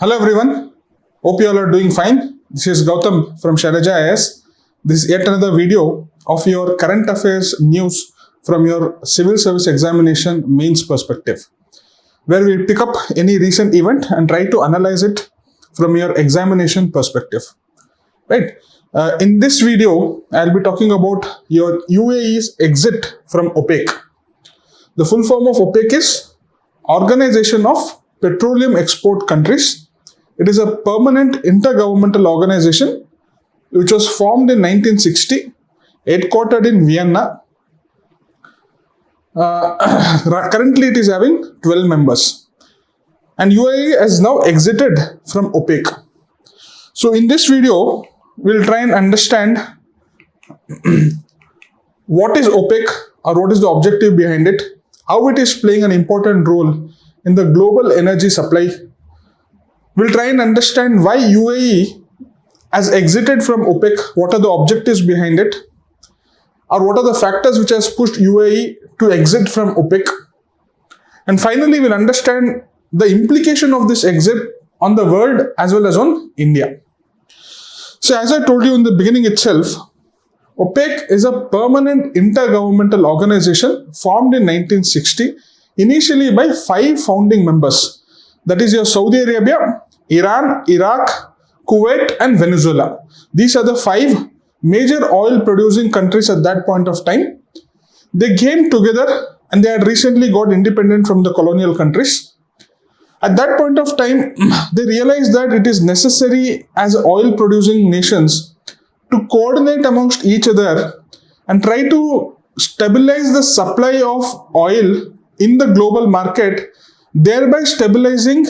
Hello everyone, hope you all are doing fine. This is Gautam from Shailaja IS. This is yet another video of your current affairs news from your civil service examination mains perspective, where we pick up any recent event and try to analyze it from your examination perspective. Right? In this video, I'll be talking about your UAE's exit from OPEC. The full form of OPEC is Organization of Petroleum Export Countries. It is a permanent intergovernmental organization which was formed in 1960, headquartered in Vienna. Currently, it is having 12 members. And UAE has now exited from OPEC. So, in this video, we'll try and understand what is OPEC or what is the objective behind it, how it is playing an important role in the global energy supply. We'll try and understand why UAE has exited from OPEC, what are the objectives behind it, or what are the factors which has pushed UAE to exit from OPEC. And finally, we'll understand the implication of this exit on the world as well as on India. So as I told you in the beginning itself, OPEC is a permanent intergovernmental organization formed in 1960, initially by 5 founding members. That is your Saudi Arabia, Iran, Iraq, Kuwait and Venezuela. These are the 5 major oil producing countries at that point of time. They came together and they had recently got independent from the colonial countries. At that point of time, they realized that it is necessary as oil producing nations to coordinate amongst each other and try to stabilize the supply of oil in the global market, thereby stabilizing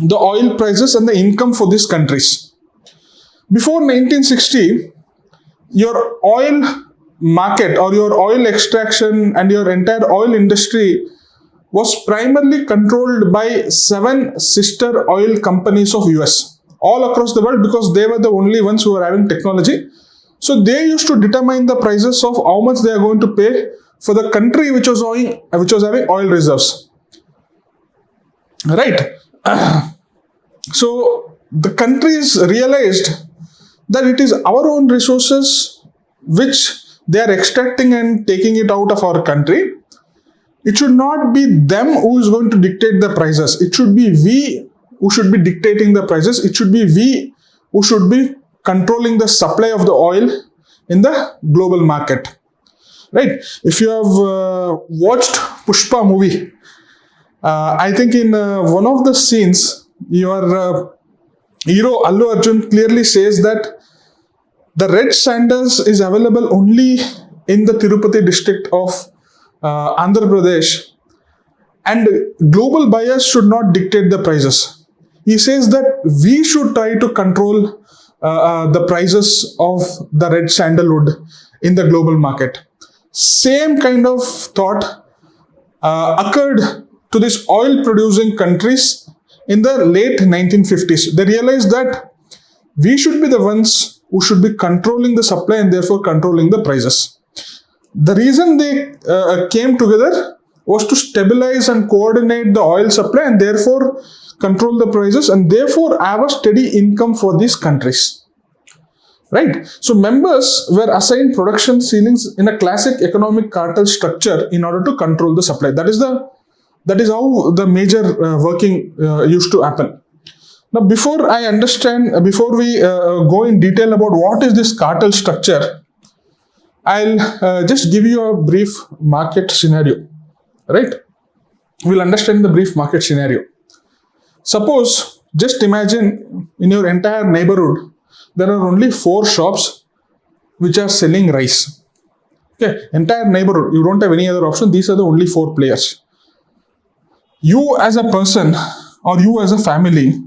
the oil prices and the income for these countries. Before 1960, your oil market or your oil extraction and your entire oil industry was primarily controlled by 7 sister oil companies of US all across the world, because they were the only ones who were having technology. So they used to determine the prices of how much they are going to pay for the country which was having oil reserves. Right. So the countries realized that it is our own resources which they are extracting and taking it out of our country. It should not be them who is going to dictate the prices. It should be we who should be dictating the prices. It should be we who should be controlling the supply of the oil in the global market. Right? If you have watched Pushpa movie, I think in one of the scenes, your hero Allu Arjun clearly says that the red sandals is available only in the Tirupati district of Andhra Pradesh, and global buyers should not dictate the prices. He says that we should try to control the prices of the red sandalwood in the global market. Same kind of thought occurred to these oil producing countries in the late 1950s. They realized that we should be the ones who should be controlling the supply and therefore controlling the prices. The reason they came together was to stabilize and coordinate the oil supply and therefore control the prices and therefore have a steady income for these countries. Right? So members were assigned production ceilings in a classic economic cartel structure in order to control the supply. That is how the major working used to happen. Now, before we go in detail about what is this cartel structure, I'll just give you a brief market scenario. Right? We'll understand the brief market scenario. Suppose, just imagine in your entire neighborhood, there are only 4 shops which are selling rice. Okay, entire neighborhood, you don't have any other option. These are the only 4 players. You as a person or you as a family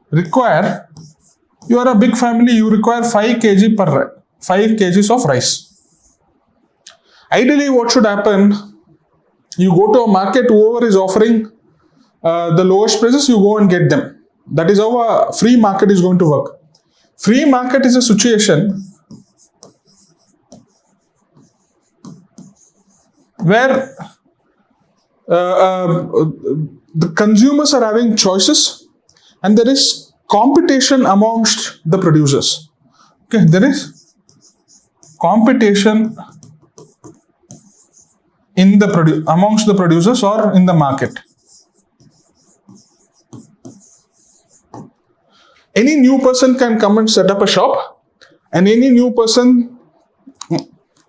you are a big family, you require 5 kgs of rice. Ideally, what should happen? You go to a market, whoever is offering the lowest prices, you go and get them. That is how a free market is going to work. Free market is a situation where the consumers are having choices, and there is competition amongst the producers. Okay, there is competition in the amongst the producers or in the market. Any new person can come and set up a shop, and any new person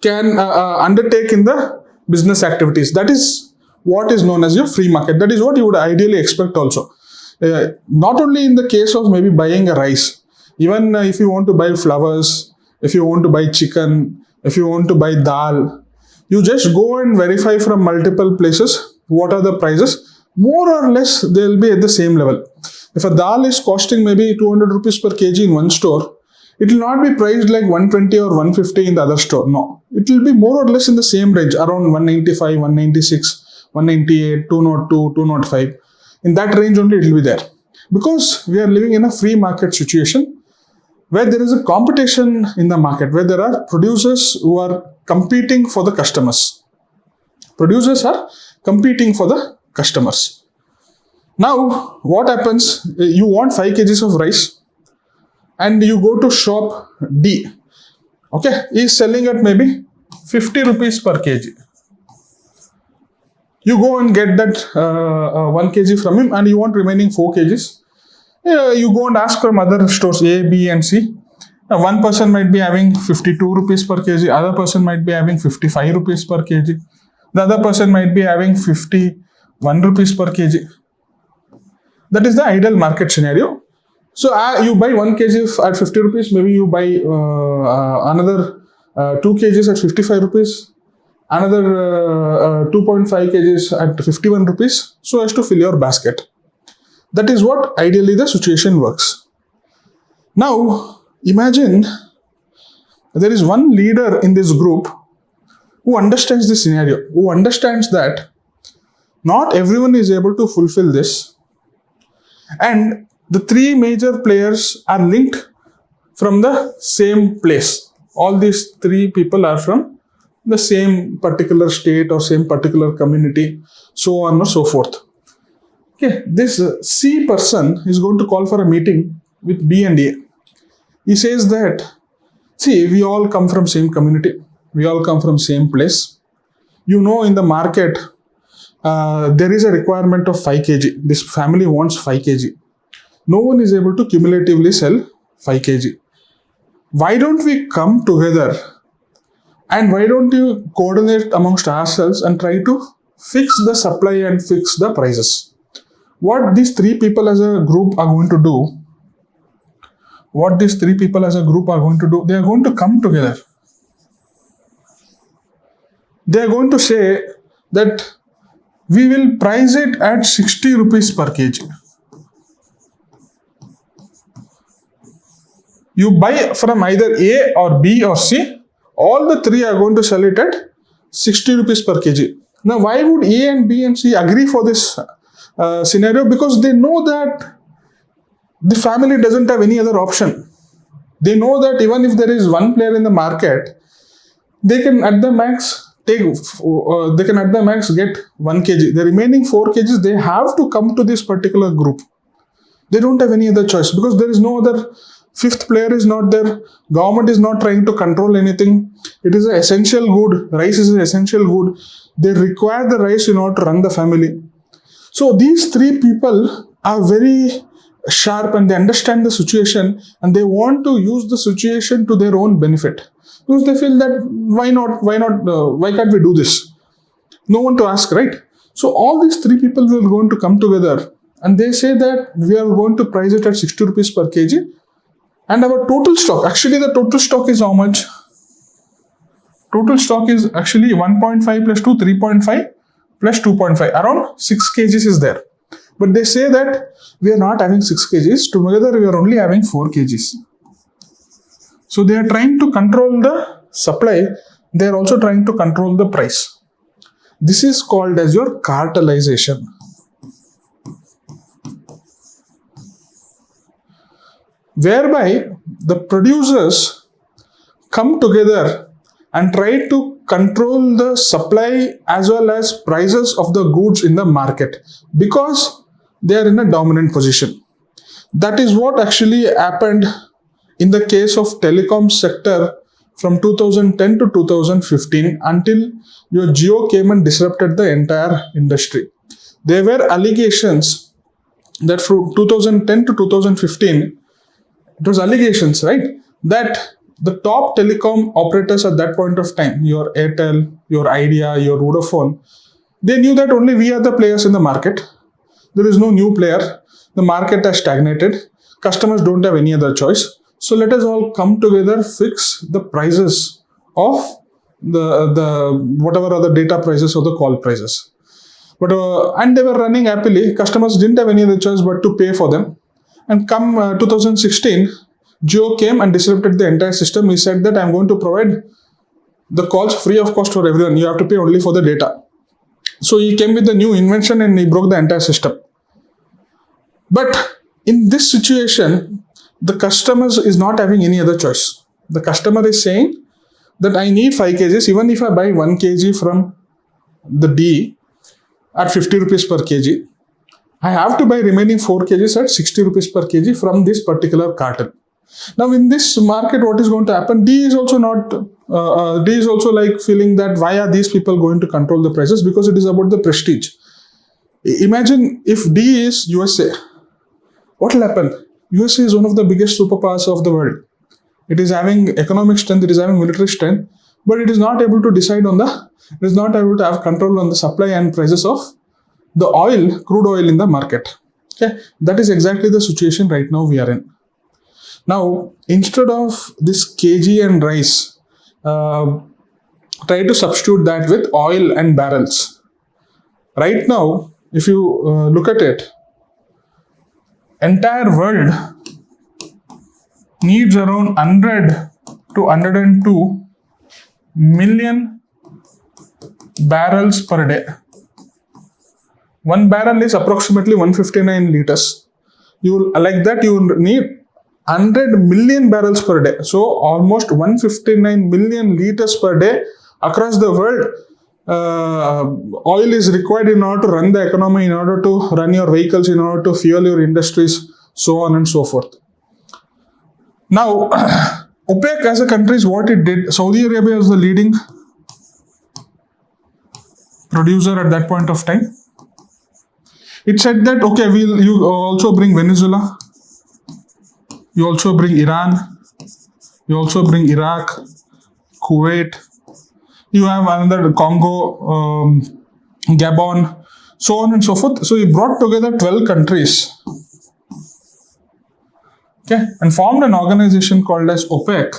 can undertake in the business activities. That is what is known as your free market. That is what you would ideally expect also. Not only in the case of maybe buying a rice, even if you want to buy flowers, if you want to buy chicken, if you want to buy dal, you just go and verify from multiple places what are the prices. More or less, they will be at the same level. If a dal is costing maybe 200 rupees per kg in one store, it will not be priced like 120 or 150 in the other store. No, it will be more or less in the same range, around 195, 196, 198, 202, 205. In that range only it will be there. Because we are living in a free market situation where there is a competition in the market, where there are producers who are competing for the customers. Producers are competing for the customers. Now, what happens? You want 5 kgs of rice and you go to shop D. Okay, he is selling at maybe 50 rupees per kg. You go and get that 1 kg from him and you want remaining 4 kgs. You go and ask from other stores A, B and C. One person might be having 52 rupees per kg, other person might be having 55 rupees per kg, the other person might be having 51 rupees per kg. That is the ideal market scenario. So you buy 1 kg at 50 rupees, maybe you buy another 2 kgs at 55 rupees, another 2.5 kgs at 51 rupees, so as to fill your basket. That is what ideally the situation works. Now, imagine there is one leader in this group who understands this scenario, who understands that not everyone is able to fulfill this, and the 3 major players are linked from the same place. All these 3 people are from the same particular state or same particular community, so on and so forth. Okay, this C person is going to call for a meeting with B and A. He says that, see, we all come from same community, we all come from same place. You know, in the market, there is a requirement of 5 kg. This family wants 5 kg. No one is able to cumulatively sell 5 kg. Why don't we come together and why don't you coordinate amongst ourselves and try to fix the supply and fix the prices? What these 3 people as a group are going to do, they are going to come together. They are going to say that we will price it at 60 rupees per kg. You buy from either A or B or C, all the 3 are going to sell it at 60 rupees per kg. Now, why would A and B and C agree for this scenario? Because they know that the family doesn't have any other option. They know that even if there is one player in the market, they can at the max get 1 kg. The remaining 4 kgs, they have to come to this particular group. They don't have any other choice because there is no other 5th player is not there. Government is not trying to control anything. It is an essential good. Rice is an essential good. They require the rice in order to run the family. So these 3 people are very sharp and they understand the situation and they want to use the situation to their own benefit. Because they feel that why can't we do this? No one to ask, right? So all these 3 people will going to come together and they say that we are going to price it at 60 rupees per kg. And our total stock, actually the total stock is how much? Total stock is actually 1.5 plus 2, 3.5 plus 2.5. Around 6 kgs is there. But they say that we are not having 6 kgs. Together we are only having 4 kgs. So they are trying to control the supply. They are also trying to control the price. This is called as your cartelization. Whereby the producers come together and try to control the supply as well as prices of the goods in the market because they are in a dominant position. That is what actually happened in the case of telecom sector from 2010 to 2015 until your Jio came and disrupted the entire industry. There were allegations that from 2010 to 2015, it was allegations, right? That the top telecom operators at that point of time, your Airtel, your Idea, your Vodafone, they knew that only we are the players in the market. There is no new player. The market has stagnated. Customers don't have any other choice. So let us all come together, fix the prices of the whatever are the data prices or the call prices. But and they were running happily. Customers didn't have any other choice but to pay for them. And come 2016, Jio came and disrupted the entire system. He said that I'm going to provide the calls free of cost for everyone. You have to pay only for the data. So he came with the new invention and he broke the entire system. But in this situation, the customer is not having any other choice. The customer is saying that I need 5 kgs, even if I buy 1 kg from the D at 50 rupees per kg, I have to buy remaining 4 kgs at 60 rupees per kg from this particular cartel. Now in this market, what is going to happen? D is also like feeling that why are these people going to control the prices? Because it is about the prestige. Imagine if D is USA. What will happen? USA is one of the biggest superpowers of the world. It is having economic strength, it is having military strength, but it is not able to decide on it is not able to have control on the supply and prices of the oil, crude oil in the market. Okay, that is exactly the situation right now we are in. Now, instead of this kg and rice, try to substitute that with oil and barrels. Right now, if you look at it, entire world needs around 100 to 102 million barrels per day. 1 barrel is approximately 159 liters. You need 100 million barrels per day. So almost 159 million liters per day across the world. Oil is required in order to run the economy, in order to run your vehicles, in order to fuel your industries, so on and so forth. Now, OPEC as a country is what it did. Saudi Arabia was the leading producer at that point of time. It said that, okay, you also bring Venezuela, you also bring Iran, you also bring Iraq, Kuwait, you have another Congo, Gabon, so on and so forth. So he brought together 12 countries, okay, and formed an organization called as OPEC,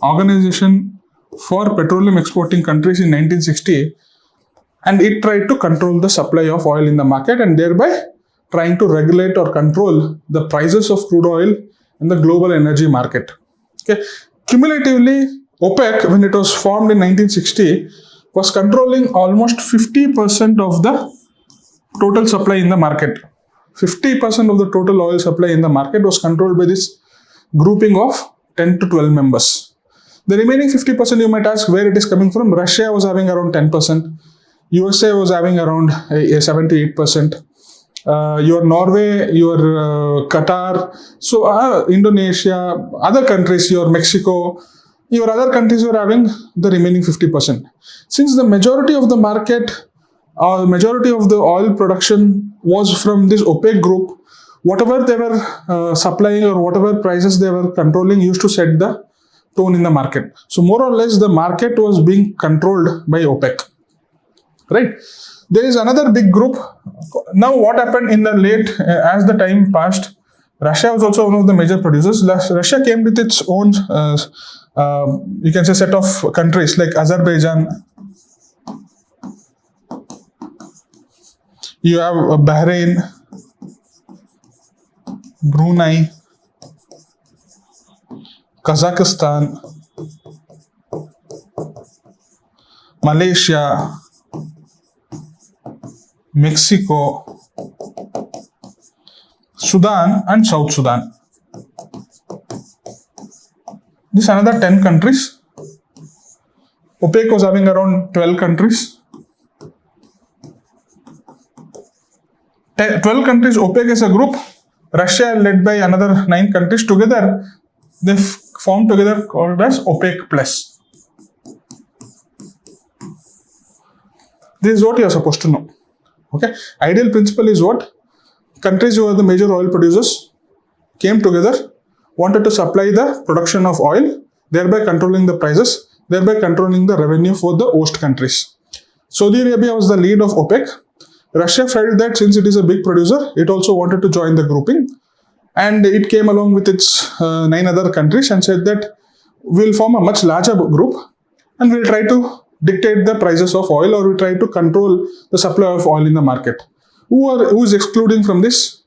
Organization for Petroleum Exporting Countries, in 1960, and it tried to control the supply of oil in the market and thereby trying to regulate or control the prices of crude oil in the global energy market. Okay, cumulatively, OPEC, when it was formed in 1960, was controlling almost 50% of the total supply in the market. 50% of the total oil supply in the market was controlled by this grouping of 10 to 12 members. The remaining 50%, you might ask where it is coming from. Russia was having around 10%. USA was having around 78%. Your Norway, your Qatar, so Indonesia, other countries, your Mexico, your other countries were having the remaining 50%. Since the majority of the market, majority of the oil production was from this OPEC group, whatever they were supplying or whatever prices they were controlling used to set the tone in the market. So more or less the market was being controlled by OPEC, right? There is another big group. Now what happened in the late, as the time passed, Russia was also one of the major producers. Russia came with its own, you can say, set of countries like Azerbaijan. You have Bahrain, Brunei, Kazakhstan, Malaysia, Mexico, Sudan and South Sudan. This another 10 countries. OPEC was having around 12 countries. 12 countries, OPEC is a group. Russia led by another 9 countries. Together, they formed together called as OPEC plus. This is what you are supposed to know. Okay. Ideal principle is what? Countries who are the major oil producers came together, wanted to supply the production of oil, thereby controlling the prices, thereby controlling the revenue for the host countries. Saudi Arabia was the lead of OPEC. Russia felt that since it is a big producer, it also wanted to join the grouping, and it came along with its 9 other countries and said that we'll form a much larger group and we'll try to dictate the prices of oil, or we try to control the supply of oil in the market. Who is excluding from this?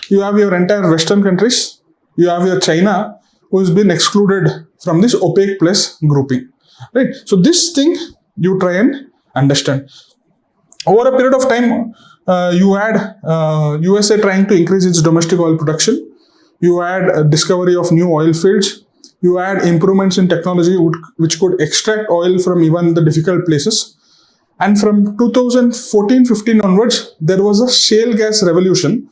You have your entire Western countries. You have your China, who has been excluded from this OPEC plus grouping. Right. So this thing you try and understand. Over a period of time, you had USA trying to increase its domestic oil production. You had discovery of new oil fields. You had improvements in technology which could extract oil from even the difficult places. And from 2014-15 onwards, there was a shale gas revolution,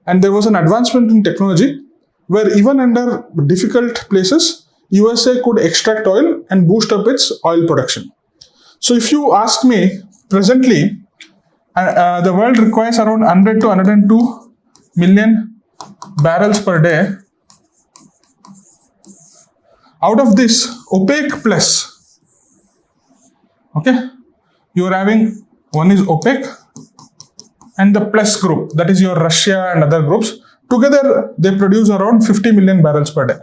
and there was an advancement in technology where even under difficult places, USA could extract oil and boost up its oil production. So if you ask me, presently, the world requires around 100 to 102 million barrels per day. Out of this, OPEC plus, okay, you are having, one is OPEC and the plus group, that is your Russia and other groups. Together, they produce around 50 million barrels per day.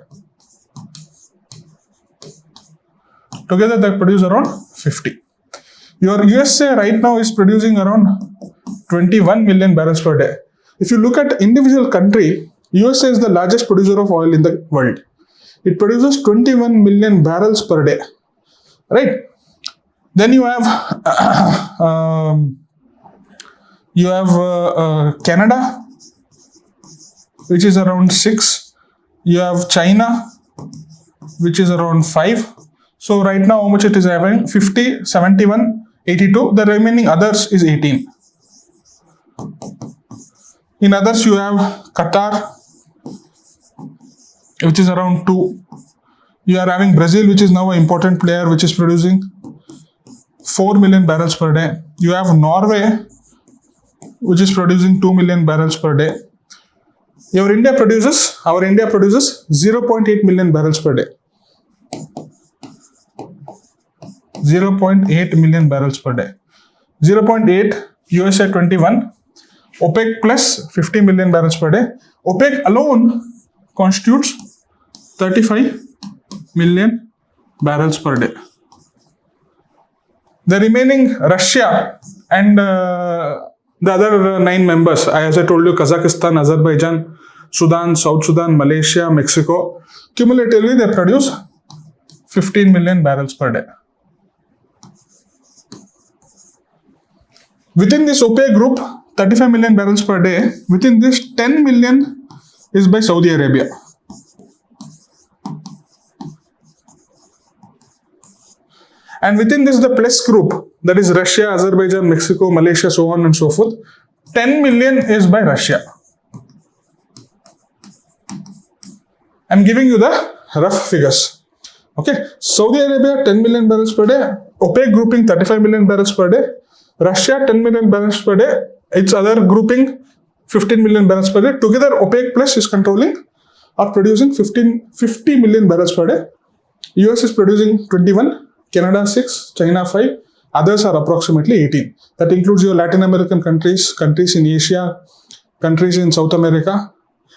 Together, they produce around 50. Your USA right now is producing around 21 million barrels per day. If you look at individual country, USA is the largest producer of oil in the world. It produces 21 million barrels per day, right? Then you have Canada, which is around 6. You have China, which is around 5. So right now, how much it is having? 50, 71, 82. The remaining others is 18. In others, you have Qatar, which is around 2. You are having Brazil, which is now an important player, which is producing 4 million barrels per day. You have Norway, which is producing 2 million barrels per day. Our India produces 0.8 million barrels per day. 0.8 million barrels per day. 0.8, USA 21, OPEC plus 50 million barrels per day. OPEC alone constitutes 35 million barrels per day. The remaining Russia and the other 9 members, as I told you, Kazakhstan, Azerbaijan, Sudan, South Sudan, Malaysia, Mexico, cumulatively they produce 15 million barrels per day. Within this OPEC group, 35 million barrels per day, within this 10 million is by Saudi Arabia. And within this, the plus group, that is Russia, Azerbaijan, Mexico, Malaysia, so on and so forth, 10 million is by Russia. I'm giving you the rough figures. Okay, Saudi Arabia 10 million barrels per day, OPEC grouping 35 million barrels per day, Russia 10 million barrels per day, its other grouping 15 million barrels per day. Together, OPEC plus is controlling or producing 50 million barrels per day. US is producing 21, Canada 6, China 5, others are approximately 18. That includes your Latin American countries, countries in Asia, countries in South America,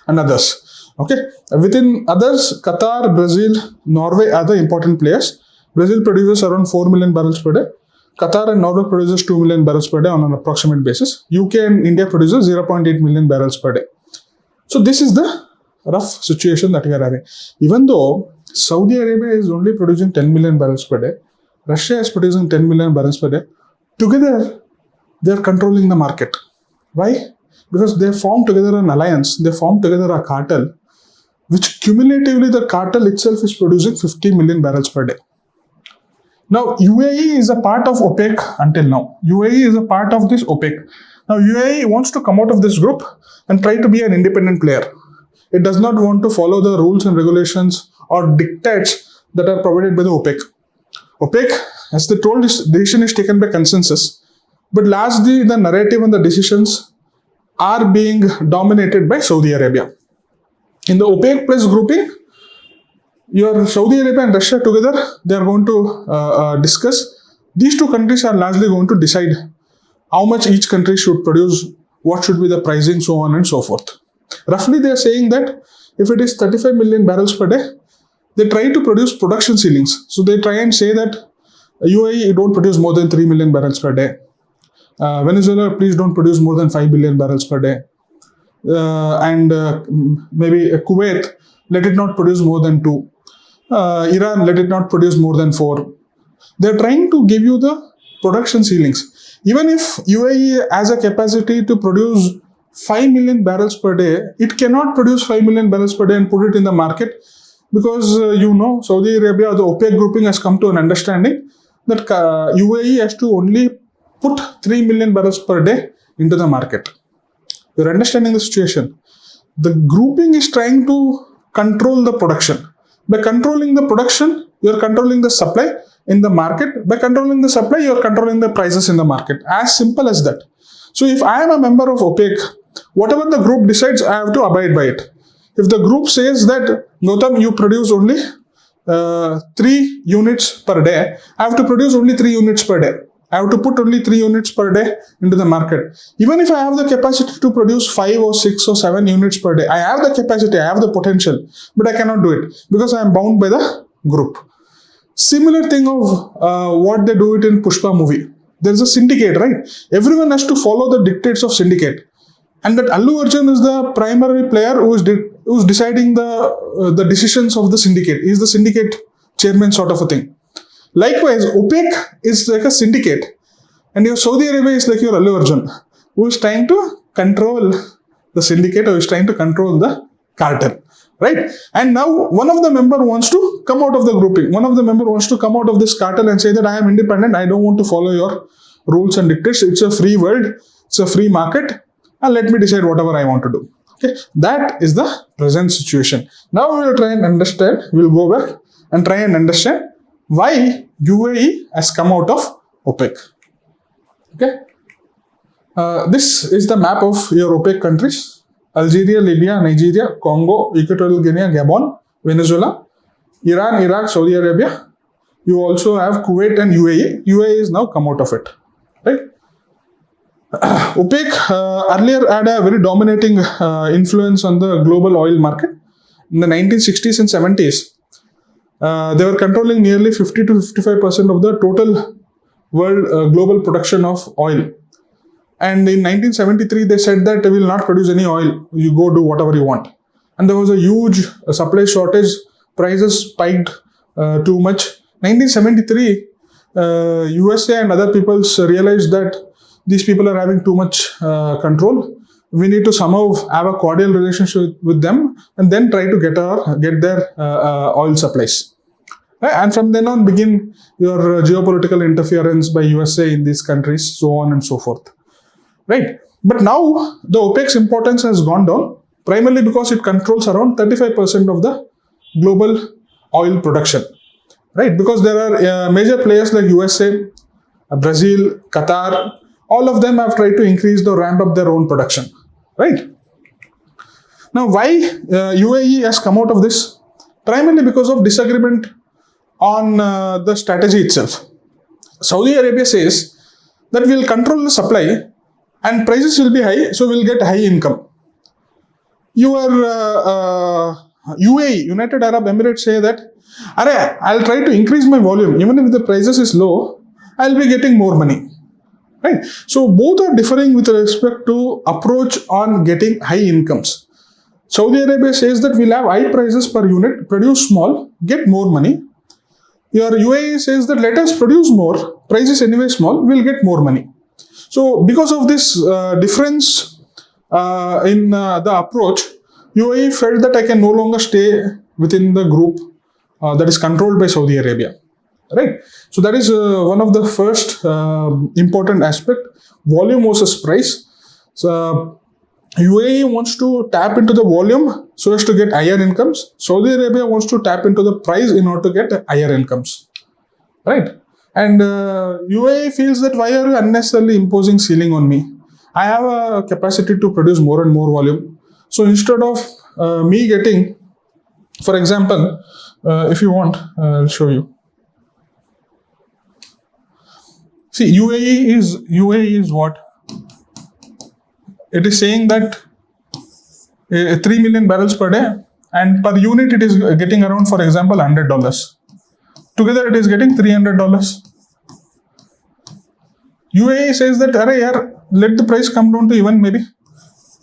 and others. Okay, within others, Qatar, Brazil, Norway are the important players. Brazil produces around 4 million barrels per day. Qatar and Norway produces 2 million barrels per day on an approximate basis. UK and India produces 0.8 million barrels per day. So this is the rough situation that we are having. Even though Saudi Arabia is only producing 10 million barrels per day, Russia is producing 10 million barrels per day. Together, they are controlling the market. Why? Because they formed together an alliance, they formed together a cartel, which cumulatively the cartel itself is producing 50 million barrels per day. Now, UAE is a part of OPEC until now. UAE is a part of this OPEC. Now, UAE wants to come out of this group and try to be an independent player. It does not want to follow the rules and regulations or dictates that are provided by the OPEC. OPEC, as they told, this decision is taken by consensus, but largely the narrative and the decisions are being dominated by Saudi Arabia. In the OPEC plus grouping, your Saudi Arabia and Russia together, they are going to discuss. These two countries are largely going to decide how much each country should produce, what should be the pricing, so on and so forth. Roughly, they are saying that if it is 35 million barrels per day, they try to produce production ceilings. So they try and say that UAE, you don't produce more than 3 million barrels per day. Venezuela, please don't produce more than 5 billion barrels per day. Maybe Kuwait, let it not produce more than 2. Iran, let it not produce more than 4. They're trying to give you the production ceilings. Even if UAE has a capacity to produce 5 million barrels per day, it cannot produce 5 million barrels per day and put it in the market because, Saudi Arabia, the OPEC grouping has come to an understanding that UAE has to only put 3 million barrels per day into the market. You're understanding the situation. The grouping is trying to control the production. By controlling the production, you're controlling the supply in the market. By controlling the supply, you're controlling the prices in the market. As simple as that. So if I am a member of OPEC, whatever the group decides, I have to abide by it. If the group says that, Gautam, you produce only 3 units per day, I have to produce only 3 units per day. I have to put only 3 units per day into the market. Even if I have the capacity to produce 5 or 6 or 7 units per day, I have the capacity, I have the potential, but I cannot do it because I am bound by the group. Similar thing of what they do it in Pushpa movie. There is a syndicate, right? Everyone has to follow the dictates of syndicate. And that Allu Arjun is the primary player who is deciding the decisions of the syndicate. He is the syndicate chairman sort of a thing. Likewise, OPEC is like a syndicate, and your Saudi Arabia is like your Allu Arjun, who is trying to control the syndicate or is trying to control the cartel, right? And now one of the member wants to come out of the grouping. One of the member wants to come out of this cartel and say that I am independent. I don't want to follow your rules and dictates. It's a free world. It's a free market. And let me decide whatever I want to do. Okay, that is the present situation. Now we will try and understand. We'll go back and try and understand why UAE has come out of OPEC. Okay, this is the map of your OPEC countries: Algeria, Libya, Nigeria, Congo, Equatorial Guinea, Gabon, Venezuela, Iran, Iraq, Saudi Arabia. You also have Kuwait and UAE. UAE is now come out of it, right? OPEC earlier had a very dominating influence on the global oil market. In the 1960s and 70s, they were controlling nearly 50 to 55% of the total world global production of oil. And in 1973, they said that they will not produce any oil. You go do whatever you want. And there was a huge supply shortage. Prices spiked too much. 1973, USA and other peoples realized that these people are having too much control. We need to somehow have a cordial relationship with them and then try to get their oil supplies. Right? And from then on begin your geopolitical interference by USA in these countries, so on and so forth. Right? But now the OPEC's importance has gone down, primarily because it controls around 35% of the global oil production. Right? Because there are major players like USA, Brazil, Qatar, all of them have tried to increase or ramp up their own production. Right? Now, why UAE has come out of this? Primarily because of disagreement on the strategy itself. Saudi Arabia says that we'll control the supply and prices will be high, so we'll get high income. Your UAE, United Arab Emirates, say that, I'll try to increase my volume. Even if the prices is low, I'll be getting more money. Right? So both are differing with respect to approach on getting high incomes. Saudi Arabia says that we'll have high prices per unit, produce small, get more money. Your UAE says that let us produce more, prices anyway small, we'll get more money. So because of this difference in the approach, UAE felt that I can no longer stay within the group that is controlled by Saudi Arabia. right? So that is one of the first important aspect, volume versus price. So UAE wants to tap into the volume so as to get higher incomes. Saudi Arabia wants to tap into the price in order to get higher incomes, right? And UAE feels that why are you unnecessarily imposing ceiling on me? I have a capacity to produce more and more volume. So instead of me getting, for example, if you want, I'll show you. See, UAE is what? It is saying that 3 million barrels per day, and per unit it is getting around, for example, $100. Together it is getting $300. UAE says that, let the price come down to even maybe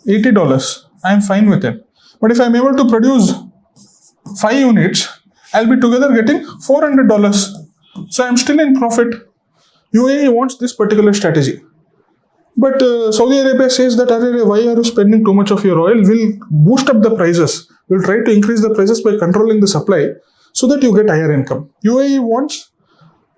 $80. I am fine with it. But if I am able to produce 5 units, I'll be together getting $400. So I am still in profit. UAE wants this particular strategy. But Saudi Arabia says that, why are you spending too much of your oil? We'll boost up the prices. We'll try to increase the prices by controlling the supply so that you get higher income. UAE wants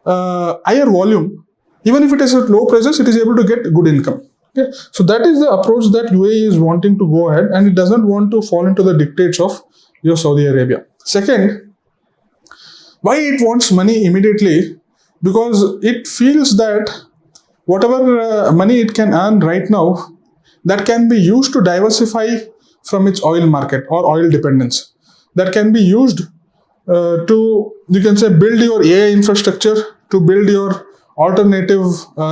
higher volume. Even if it is at low prices, it is able to get good income. Okay? So that is the approach that UAE is wanting to go ahead, and it doesn't want to fall into the dictates of your Saudi Arabia. Second, why it wants money immediately? Because it feels that whatever money it can earn right now, that can be used to diversify from its oil market or oil dependence. That can be used to, you can say, build your AI infrastructure, to build your alternative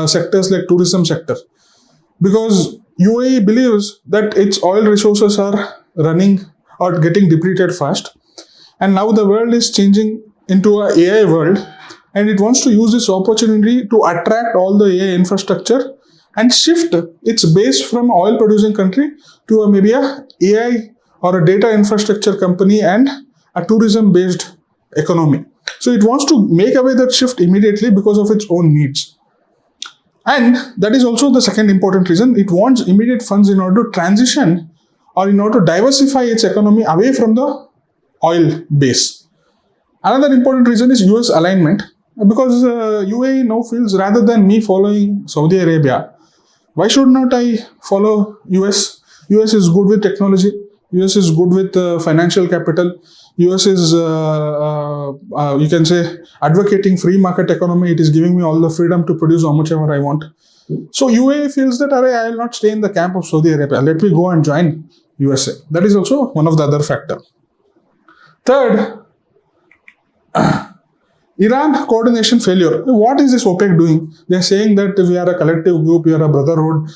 sectors like tourism sector. Because UAE believes that its oil resources are running or getting depleted fast. And now the world is changing into an AI world. And it wants to use this opportunity to attract all the AI infrastructure and shift its base from oil producing country to maybe a AI or a data infrastructure company and a tourism based economy. So it wants to make away that shift immediately because of its own needs. And that is also the second important reason. It wants immediate funds in order to transition or in order to diversify its economy away from the oil base. Another important reason is US alignment. Because UAE now feels, rather than me following Saudi Arabia, why should not I follow US? US is good with technology. US is good with financial capital. US is, you can say, advocating free market economy. It is giving me all the freedom to produce how much ever I want. So UAE feels that, I will not stay in the camp of Saudi Arabia. Let me go and join USA. That is also one of the other factors. Third, Iran coordination failure. What is this OPEC doing? They are saying that we are a collective group, we are a brotherhood,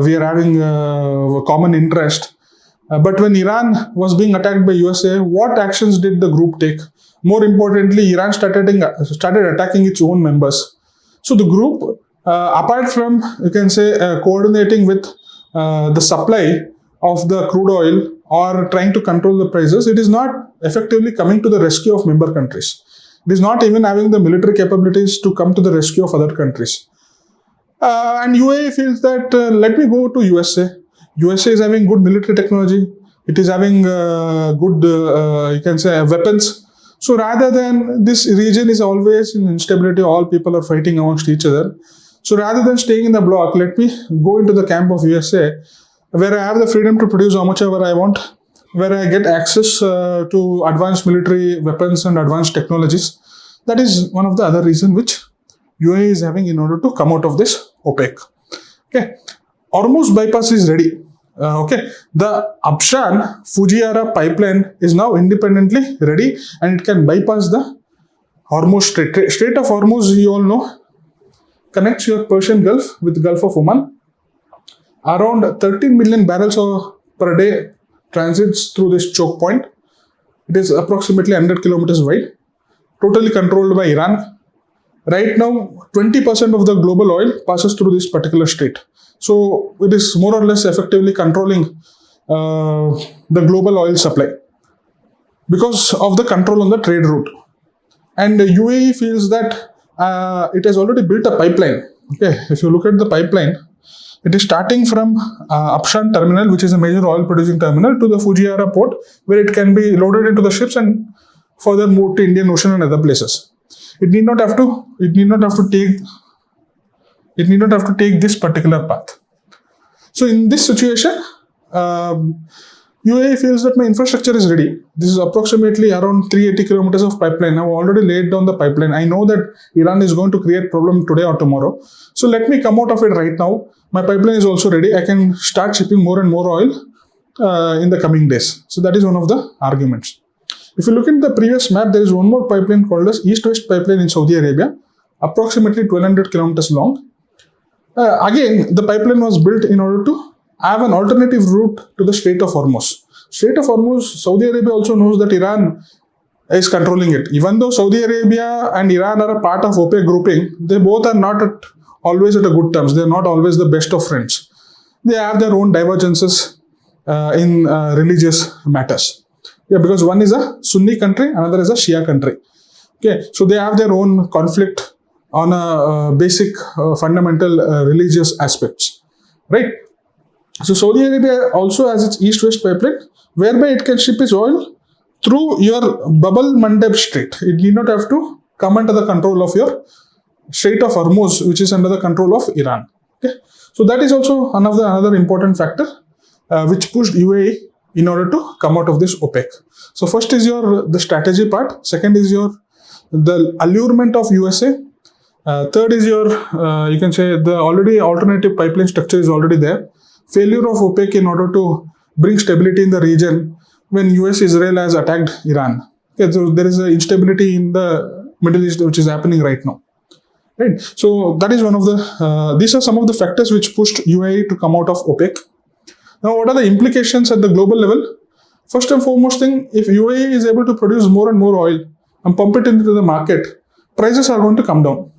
we are having a common interest. But when Iran was being attacked by USA, what actions did the group take? More importantly, Iran started attacking its own members. So the group, apart from, you can say, coordinating with the supply of the crude oil or trying to control the prices, it is not effectively coming to the rescue of member countries. It is not even having the military capabilities to come to the rescue of other countries. And UAE feels that, let me go to USA. USA is having good military technology. It is having good, you can say, weapons. So rather than, this region is always in instability, all people are fighting amongst each other. So rather than staying in the bloc, let me go into the camp of USA, where I have the freedom to produce how much ever I want, where I get access to advanced military weapons and advanced technologies. That is one of the other reasons which UAE is having in order to come out of this OPEC. Okay, Hormuz bypass is ready. The Abshan-Fujairah pipeline is now independently ready, and it can bypass the Hormuz Strait. Strait of Hormuz, you all know, connects your Persian Gulf with the Gulf of Oman. Around 13 million barrels per day transits through this choke point. It is approximately 100 kilometers wide, totally controlled by Iran. Right now, 20% of the global oil passes through this particular strait. So it is more or less effectively controlling the global oil supply because of the control on the trade route. And UAE feels that it has already built a pipeline. Okay, if you look at the pipeline, it is starting from Abshan terminal, which is a major oil producing terminal, to the Fujairah port, where it can be loaded into the ships and further moved to Indian Ocean and other places. It need not have to take this particular path. So in this situation, UAE feels that my infrastructure is ready. This is approximately around 380 kilometers of pipeline. I've already laid down the pipeline. I know that Iran is going to create problem today or tomorrow. So let me come out of it right now. My pipeline is also ready. I can start shipping more and more oil in the coming days. So that is one of the arguments. If you look at the previous map, there is one more pipeline called as East-West pipeline in Saudi Arabia, approximately 1200 kilometers long. Again, the pipeline was built in order to have an alternative route to the Strait of Hormuz. Strait of Hormuz, Saudi Arabia also knows that Iran is controlling it. Even though Saudi Arabia and Iran are a part of OPEC grouping, they both are not always at a good terms. They are not always the best of friends. They have their own divergences in religious matters. Yeah, because one is a Sunni country, another is a Shia country. Okay, so they have their own conflict on a basic fundamental religious aspects, right? So Saudi Arabia also has its East-West pipeline, whereby it can ship its oil through your Bab-el Mandeb Strait. It need not have to come under the control of your Strait of Hormuz, which is under the control of Iran. Okay, so that is also another important factor which pushed UAE in order to come out of this OPEC. So first is the strategy part. Second is the allurement of USA. Third is you can say the already alternative pipeline structure is already there. Failure of OPEC in order to bring stability in the region when Israel has attacked Iran. Okay, so there is an instability in the Middle East which is happening right now. Right. So that is one of the, these are some of the factors which pushed UAE to come out of OPEC. Now, what are the implications at the global level? First and foremost thing, if UAE is able to produce more and more oil and pump it into the market, prices are going to come down.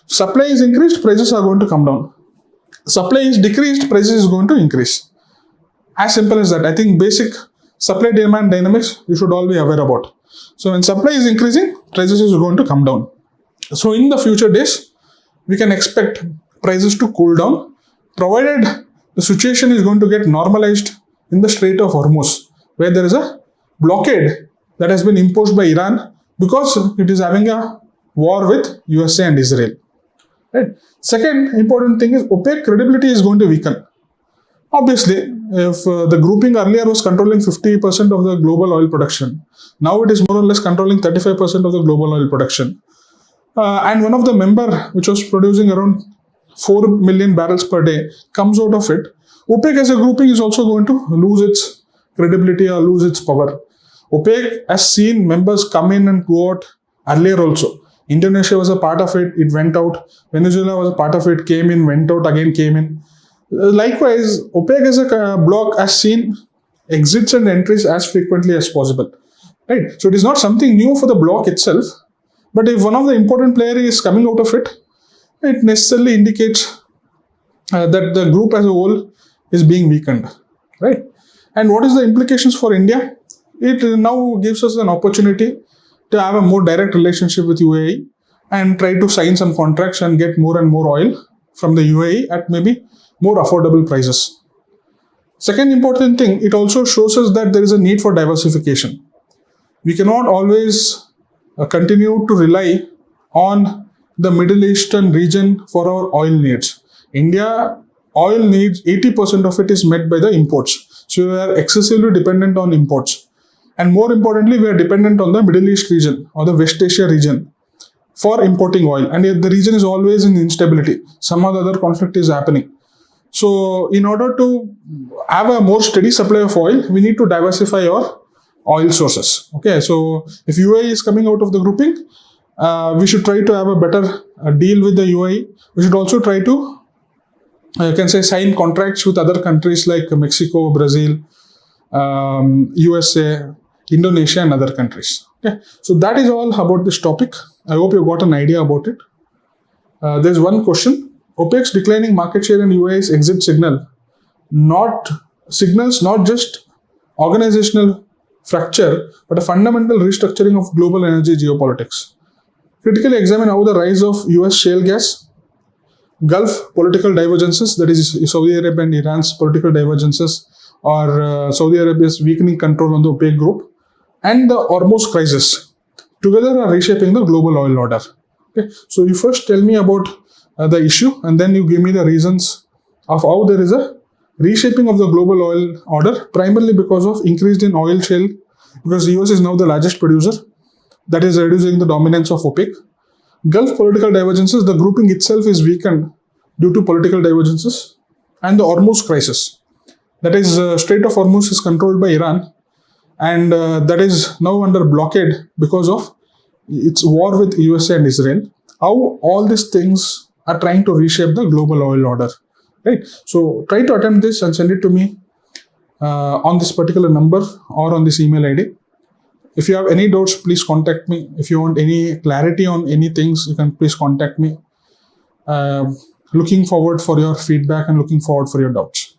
Supply is increased, prices are going to come down. Supply is decreased, prices is going to increase. As simple as that. I think basic supply demand dynamics you should all be aware about. So when supply is increasing, prices is going to come down. So in the future days, we can expect prices to cool down, provided the situation is going to get normalized in the Strait of Hormuz, where there is a blockade that has been imposed by Iran because it is having a war with USA and Israel. Right. Second important thing is OPEC credibility is going to weaken. Obviously, if the grouping earlier was controlling 50% of the global oil production, now it is more or less controlling 35% of the global oil production. And one of the member which was producing around 4 million barrels per day comes out of it. OPEC as a grouping is also going to lose its credibility or lose its power. OPEC has seen members come in and go out earlier also. Indonesia was a part of it, it went out. Venezuela was a part of it, came in, went out, again came in. Likewise, OPEC as a bloc has seen exits and entries as frequently as possible. Right? So it is not something new for the bloc itself, but if one of the important players is coming out of it, it necessarily indicates that the group as a whole is being weakened. Right? And what is the implications for India? It now gives us an opportunity to have a more direct relationship with UAE and try to sign some contracts and get more and more oil from the UAE at maybe more affordable prices. Second important thing, it also shows us that there is a need for diversification. We cannot always continue to rely on the Middle Eastern region for our oil needs. India oil needs 80% of it is met by the imports. So we are excessively dependent on imports. And more importantly, we are dependent on the Middle East region or the West Asia region for importing oil. And the region is always in instability. Some other conflict is happening. So in order to have a more steady supply of oil, we need to diversify our oil sources. Okay, so if UAE is coming out of the grouping, we should try to have a better deal with the UAE. We should also try to, you can say, sign contracts with other countries like Mexico, Brazil, USA, Indonesia and other countries. Okay, so that is all about this topic. I hope you got an idea about it. There's one question. OPEC's declining market share and UAE's exit signals not just organizational fracture, but a fundamental restructuring of global energy geopolitics. Critically examine how the rise of US shale gas, Gulf political divergences, that is Saudi Arabia and Iran's political divergences, or Saudi Arabia's weakening control on the OPEC group, and the Hormuz crisis together are reshaping the global oil order. Okay, so you first tell me about the issue, and then you give me the reasons of how there is a reshaping of the global oil order, primarily because of increase in oil shale, because US is now the largest producer, that is reducing the dominance of OPEC. Gulf political divergences, the grouping itself is weakened due to political divergences, and the Hormuz crisis. That is, Strait of Hormuz is controlled by Iran, and that is now under blockade because of its war with USA and Israel. How all these things are trying to reshape the global oil order, right? So try to attempt this and send it to me on this particular number or on this email ID. If you have any doubts, please contact me. If you want any clarity on any things, you can please contact me. Looking forward for your feedback and looking forward for your doubts.